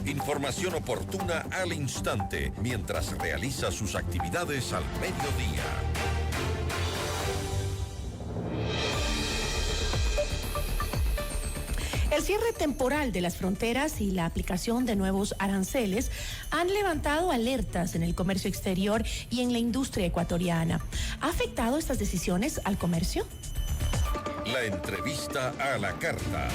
Información oportuna al instante mientras realiza sus actividades al mediodía. El cierre temporal de las fronteras y la aplicación de nuevos aranceles han levantado alertas en el comercio exterior y en la industria ecuatoriana. ¿Ha afectado estas decisiones al comercio? La entrevista a la carta.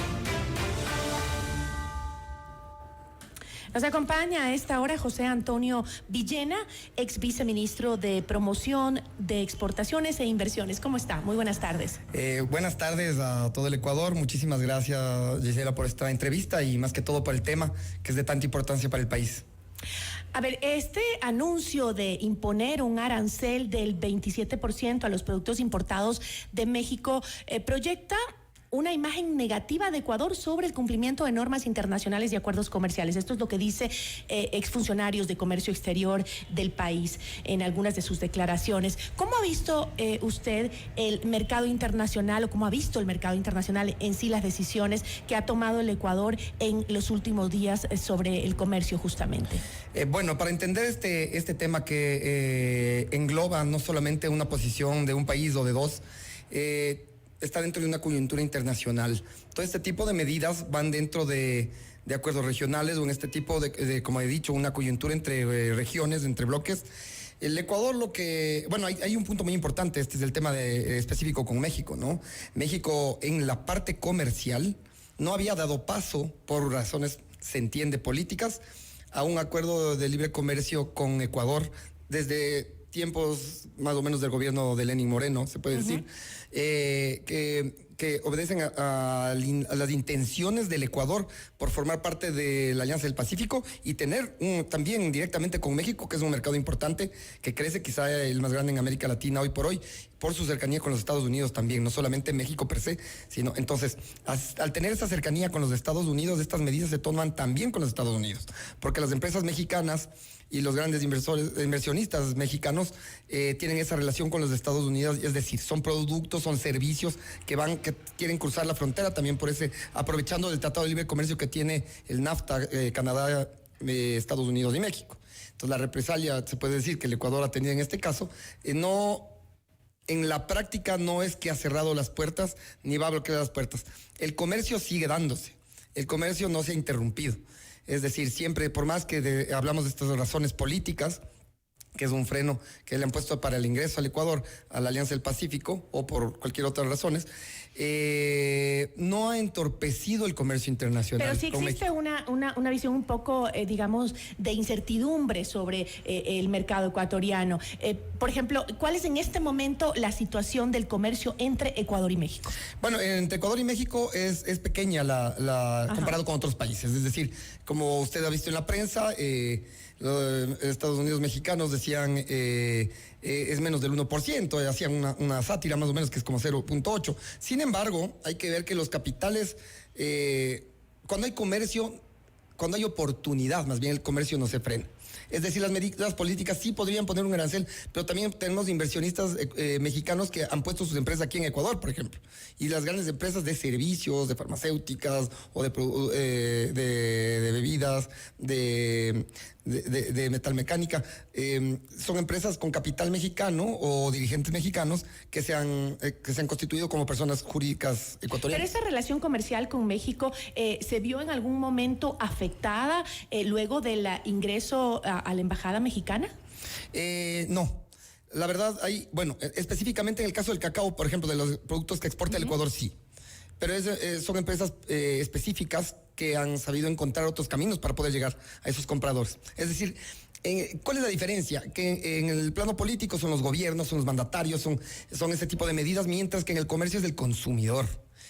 Nos acompaña a esta hora José Antonio Villena, ex viceministro de Promoción de Exportaciones e Inversiones. ¿Cómo está? Muy buenas tardes. Buenas tardes a todo el Ecuador. Muchísimas gracias, Gisela, por esta entrevista y más que todo por el tema que es de tanta importancia para el país. A ver, este anuncio de imponer un arancel del 27% a los productos importados de México proyecta una imagen negativa de Ecuador sobre el cumplimiento de normas internacionales y acuerdos comerciales. Esto es lo que dice exfuncionarios de comercio exterior del país en algunas de sus declaraciones. ¿Cómo ha visto usted el mercado internacional o cómo ha visto el mercado internacional en sí las decisiones que ha tomado el Ecuador en los últimos días sobre el comercio justamente? Bueno, para entender este tema que engloba no solamente una posición de un país o de dos, está dentro de una coyuntura internacional. Todo este tipo de medidas van dentro de acuerdos regionales o en este tipo de, como he dicho, una coyuntura entre regiones, entre bloques. El Ecuador hay un punto muy importante, este es el tema específico con México, ¿no? México en la parte comercial no había dado paso, por razones, se entiende, políticas, a un acuerdo de libre comercio con Ecuador desde tiempos más o menos del gobierno de Lenín Moreno, se puede decir, que obedecen a las intenciones del Ecuador por formar parte de la Alianza del Pacífico y tener también directamente con México, que es un mercado importante, que crece, quizá el más grande en América Latina hoy por hoy, por su cercanía con los Estados Unidos también, no solamente México per se, sino entonces, al tener esa cercanía con los Estados Unidos, estas medidas se toman también con los Estados Unidos, porque las empresas mexicanas y los grandes inversionistas mexicanos tienen esa relación con los Estados Unidos, es decir, son productos, son servicios que quieren cruzar la frontera también por aprovechando del Tratado de Libre Comercio que tiene el NAFTA, Canadá, Estados Unidos y México. Entonces la represalia, se puede decir que el Ecuador ha tenido en este caso, en la práctica no es que ha cerrado las puertas ni va a bloquear las puertas. El comercio sigue dándose, el comercio no se ha interrumpido. Es decir, siempre, por más que hablamos de estas razones políticas, que es un freno que le han puesto para el ingreso al Ecuador, a la Alianza del Pacífico, o por cualquier otras razones, no ha entorpecido el comercio internacional. Pero sí existe una visión un poco, digamos, de incertidumbre sobre el mercado ecuatoriano. Por ejemplo, ¿cuál es en este momento la situación del comercio entre Ecuador y México? Bueno, entre Ecuador y México es pequeña comparado con otros países. Es decir, como usted ha visto en la prensa, los Estados Unidos mexicanos decían es menos del 1%, hacían una sátira más o menos que es como 0.8. Sin embargo, hay que ver que los capitales, cuando hay comercio, cuando hay oportunidad, más bien el comercio no se frena. Es decir, las medidas políticas sí podrían poner un arancel, pero también tenemos inversionistas mexicanos que han puesto sus empresas aquí en Ecuador, por ejemplo. Y las grandes empresas de servicios, de farmacéuticas o de bebidas, de metalmecánica, son empresas con capital mexicano o dirigentes mexicanos que se han constituido como personas jurídicas ecuatorianas. Pero esa relación comercial con México se vio en algún momento afectada luego del ingreso a la embajada mexicana. No. La verdad, específicamente en el caso del cacao, por ejemplo, de los productos que exporta el Ecuador, sí. Pero son empresas específicas que han sabido encontrar otros caminos para poder llegar a esos compradores. Es decir, ¿cuál es la diferencia? Que en el plano político son los gobiernos, son los mandatarios, son ese tipo de medidas, mientras que en el comercio es el consumidor.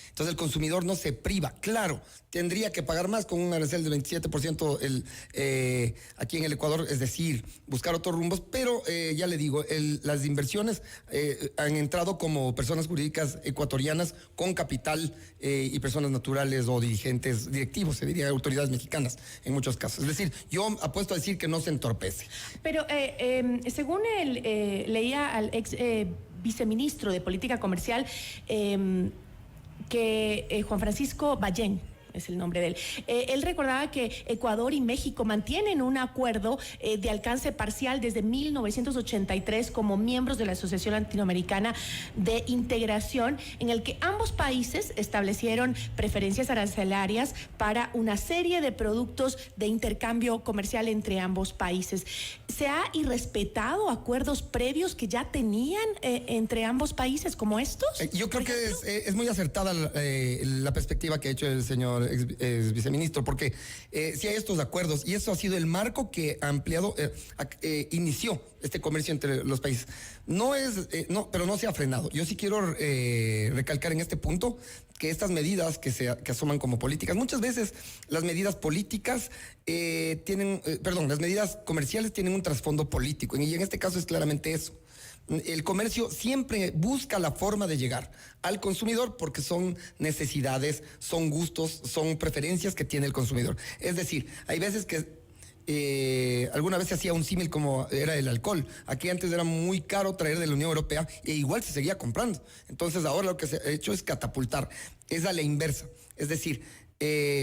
Entonces el consumidor no se priva. Claro, tendría que pagar más con un arancel del 27% aquí en el Ecuador, es decir, buscar otros rumbos, pero ya le digo, las inversiones han entrado como personas jurídicas ecuatorianas con capital y personas naturales o directivos, se diría, autoridades mexicanas en muchos casos. Es decir, yo apuesto a decir que no se entorpece. Pero según leía al ex viceministro de Política Comercial, que Juan Francisco Ballén, es el nombre de él. Él recordaba que Ecuador y México mantienen un acuerdo de alcance parcial desde 1983 como miembros de la Asociación Latinoamericana de Integración, en el que ambos países establecieron preferencias arancelarias para una serie de productos de intercambio comercial entre ambos países. ¿Se ha irrespetado acuerdos previos que ya tenían entre ambos países como estos? Yo creo que es muy acertada la perspectiva que ha hecho el señor ex viceministro, porque si hay estos acuerdos, y eso ha sido el marco que ha ampliado, inició este comercio entre los países. Pero no se ha frenado. Yo sí quiero recalcar en este punto que estas medidas que asoman como políticas, muchas veces las medidas políticas las medidas comerciales tienen un trasfondo político, y en este caso es claramente eso. El comercio siempre busca la forma de llegar al consumidor porque son necesidades, son gustos, son preferencias que tiene el consumidor. Es decir, hay veces que alguna vez se hacía un símil como era el alcohol. Aquí antes era muy caro traer de la Unión Europea e igual se seguía comprando. Entonces ahora lo que se ha hecho es catapultar. Es a la inversa. Es decir,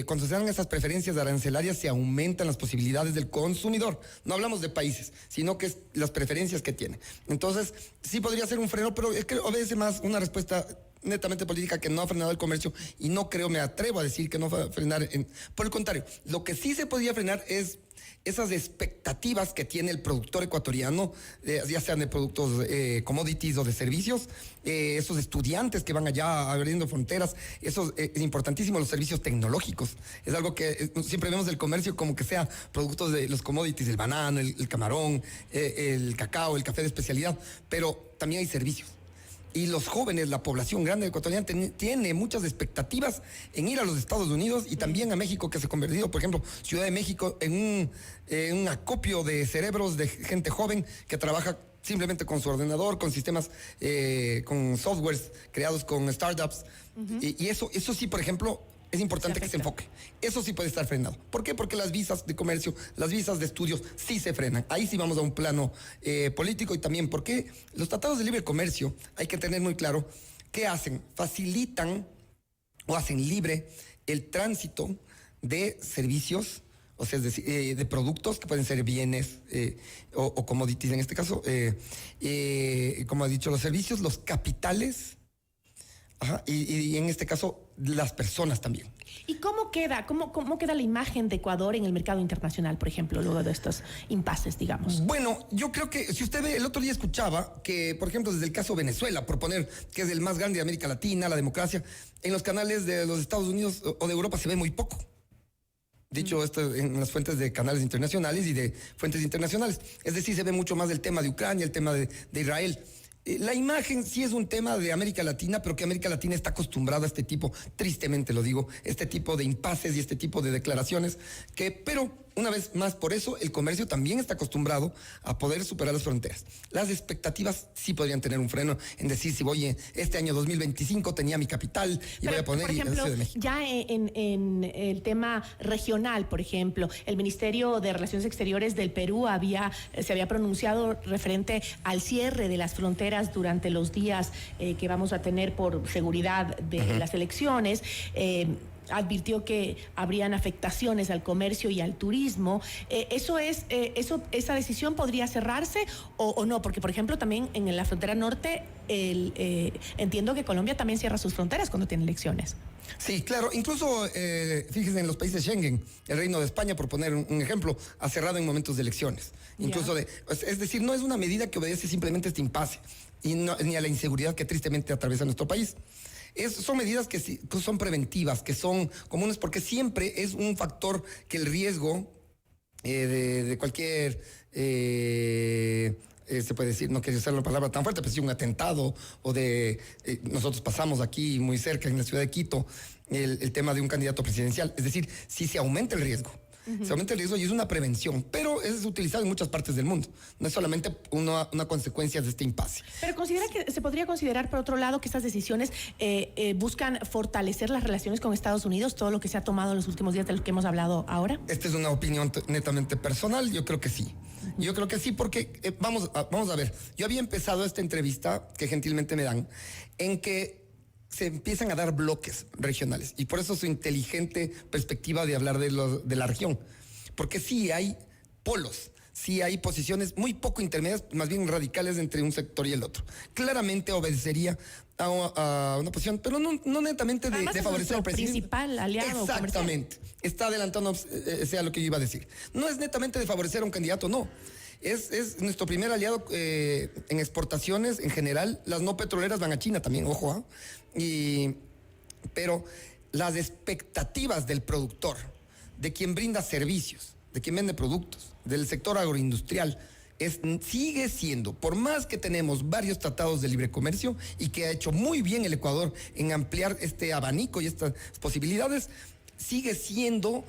cuando se dan esas preferencias arancelarias se aumentan las posibilidades del consumidor. No hablamos de países, sino que es las preferencias que tiene. Entonces sí podría ser un freno, pero es que obedece más una respuesta netamente política que no ha frenado el comercio, y no creo, me atrevo a decir que no va a frenar. Por el contrario, lo que sí se podría frenar es esas expectativas que tiene el productor ecuatoriano, ya sean de productos commodities o de servicios, esos estudiantes que van allá abriendo fronteras, eso es importantísimo, los servicios tecnológicos. Es algo que siempre vemos del comercio como que sea productos de los commodities, el banano, el camarón, el cacao, el café de especialidad, pero también hay servicios. Y los jóvenes, la población grande ecuatoriana tiene muchas expectativas en ir a los Estados Unidos y también a México, que se ha convertido, por ejemplo, Ciudad de México, en un acopio de cerebros de gente joven que trabaja simplemente con su ordenador, con sistemas, con softwares creados con startups. Y eso sí, por ejemplo, es importante que se enfoque. Eso sí puede estar frenado. ¿Por qué? Porque las visas de comercio, las visas de estudios sí se frenan. Ahí sí vamos a un plano político, y también porque los tratados de libre comercio, hay que tener muy claro, ¿qué hacen? Facilitan o hacen libre el tránsito de servicios, o sea, es decir, de productos que pueden ser bienes o commodities en este caso, como ha dicho, los servicios, los capitales, y en este caso las personas también. ¿Y cómo queda la imagen de Ecuador en el mercado internacional, por ejemplo, luego de estos impases, digamos? Bueno, yo creo que si usted ve, el otro día escuchaba que, por ejemplo, desde el caso Venezuela, por poner que es el más grande de América Latina, la democracia, en los canales de los Estados Unidos o de Europa se ve muy poco. Dicho esto en las fuentes de canales internacionales y de fuentes internacionales. Es decir, se ve mucho más el tema de Ucrania, el tema de Israel. La imagen sí es un tema de América Latina, pero que América Latina está acostumbrada a este tipo, tristemente lo digo, este tipo de impases y este tipo de declaraciones, pero una vez más, por eso el comercio también está acostumbrado a poder superar las fronteras. Las expectativas sí podrían tener un freno en decir, si voy este año 2025 tenía mi capital y voy a poner... Por ejemplo, ya en el tema regional, por ejemplo, el Ministerio de Relaciones Exteriores del Perú se había pronunciado referente al cierre de las fronteras durante los días que vamos a tener por seguridad de las elecciones. Advirtió que habrían afectaciones al comercio y al turismo. ¿Esa decisión podría cerrarse o no? Porque, por ejemplo, también en la frontera norte, entiendo que Colombia también cierra sus fronteras cuando tiene elecciones. Sí, claro. Incluso, fíjense, en los países Schengen, el Reino de España, por poner un ejemplo, ha cerrado en momentos de elecciones. Incluso es decir, no es una medida que obedece simplemente a este impasse ni a la inseguridad que tristemente atraviesa nuestro país. Son medidas que son preventivas, que son comunes, porque siempre es un factor que el riesgo de cualquier, se puede decir, no quiero usar la palabra tan fuerte, pero sí un atentado o nosotros pasamos aquí muy cerca en la ciudad de Quito el tema de un candidato presidencial. Es decir, sí se aumenta el riesgo. Se aumenta el riesgo y es una prevención, pero es utilizado en muchas partes del mundo. No es solamente una consecuencia de este impasse. Pero considera que se podría considerar, por otro lado, que estas decisiones buscan fortalecer las relaciones con Estados Unidos, todo lo que se ha tomado en los últimos días de los que hemos hablado ahora. Esta es una opinión netamente personal. Yo creo que sí. Yo creo que sí, porque vamos a ver. Yo había empezado esta entrevista que gentilmente me dan, en que se empiezan a dar bloques regionales y por eso su inteligente perspectiva de hablar de la región. Porque sí hay polos, sí hay posiciones muy poco intermedias, más bien radicales entre un sector y el otro. Claramente obedecería a una posición, pero no netamente de favorecer al presidente. Principal aliado Exactamente. comercial. Está adelantando, sea lo que yo iba a decir. No es netamente de favorecer a un candidato, no. Es nuestro primer aliado en exportaciones en general. Las no petroleras van a China también, ojo. Pero las expectativas del productor, de quien brinda servicios, de quien vende productos, del sector agroindustrial, sigue siendo, por más que tenemos varios tratados de libre comercio y que ha hecho muy bien el Ecuador en ampliar este abanico y estas posibilidades, sigue siendo,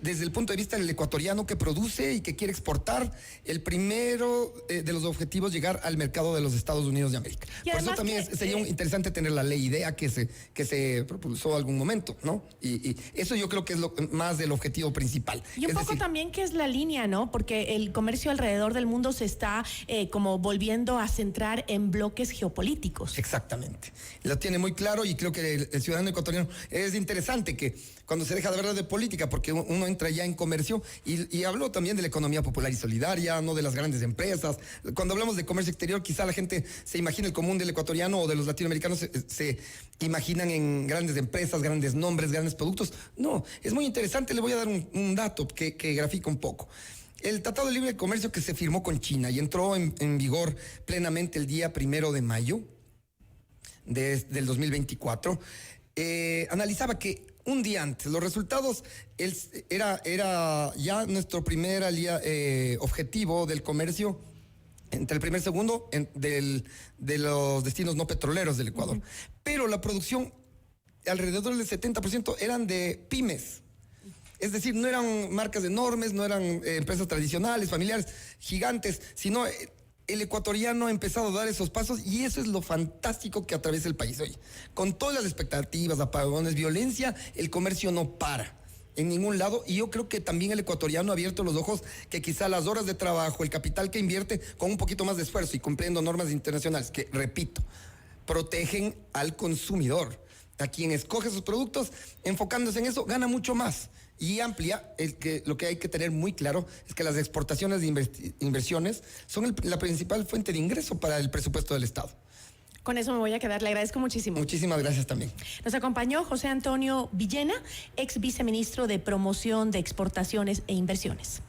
desde el punto de vista del ecuatoriano que produce y que quiere exportar, el primero de los objetivos llegar al mercado de los Estados Unidos de América. Por eso también sería interesante tener la ley IDEA que se propulsó algún momento, ¿no? Y eso yo creo que es más del objetivo principal. Y un poco también que es la línea, ¿no? Porque el comercio alrededor del mundo se está como volviendo a centrar en bloques geopolíticos. Exactamente. Lo tiene muy claro y creo que el ciudadano ecuatoriano es interesante que cuando se deja de hablar de política, porque uno entra ya en comercio y habló también de la economía popular y solidaria, no de las grandes empresas. Cuando hablamos de comercio exterior, quizá la gente se imagina el común del ecuatoriano o de los latinoamericanos se imaginan en grandes empresas, grandes nombres, grandes productos. No, es muy interesante. Le voy a dar un dato que grafica un poco. El Tratado de Libre Comercio que se firmó con China y entró en vigor plenamente el día 1 de mayo del 2024, analizaba que un día antes, los resultados era ya nuestro primer objetivo del comercio entre el primer y segundo de los destinos no petroleros del Ecuador. Uh-huh. Pero la producción, alrededor del 70% eran de pymes. Es decir, no eran marcas enormes, no eran empresas tradicionales, familiares, gigantes, sino el ecuatoriano ha empezado a dar esos pasos y eso es lo fantástico que atraviesa el país hoy. Con todas las expectativas, apagones, violencia, el comercio no para en ningún lado y yo creo que también el ecuatoriano ha abierto los ojos que quizá las horas de trabajo, el capital que invierte con un poquito más de esfuerzo y cumpliendo normas internacionales que, repito, protegen al consumidor, a quien escoge sus productos, enfocándose en eso, gana mucho más. Y amplia, lo que hay que tener muy claro es que las exportaciones de inversiones son la principal fuente de ingreso para el presupuesto del Estado. Con eso me voy a quedar. Le agradezco muchísimo. Muchísimas gracias también. Nos acompañó José Antonio Villena, ex viceministro de Promoción de Exportaciones e Inversiones.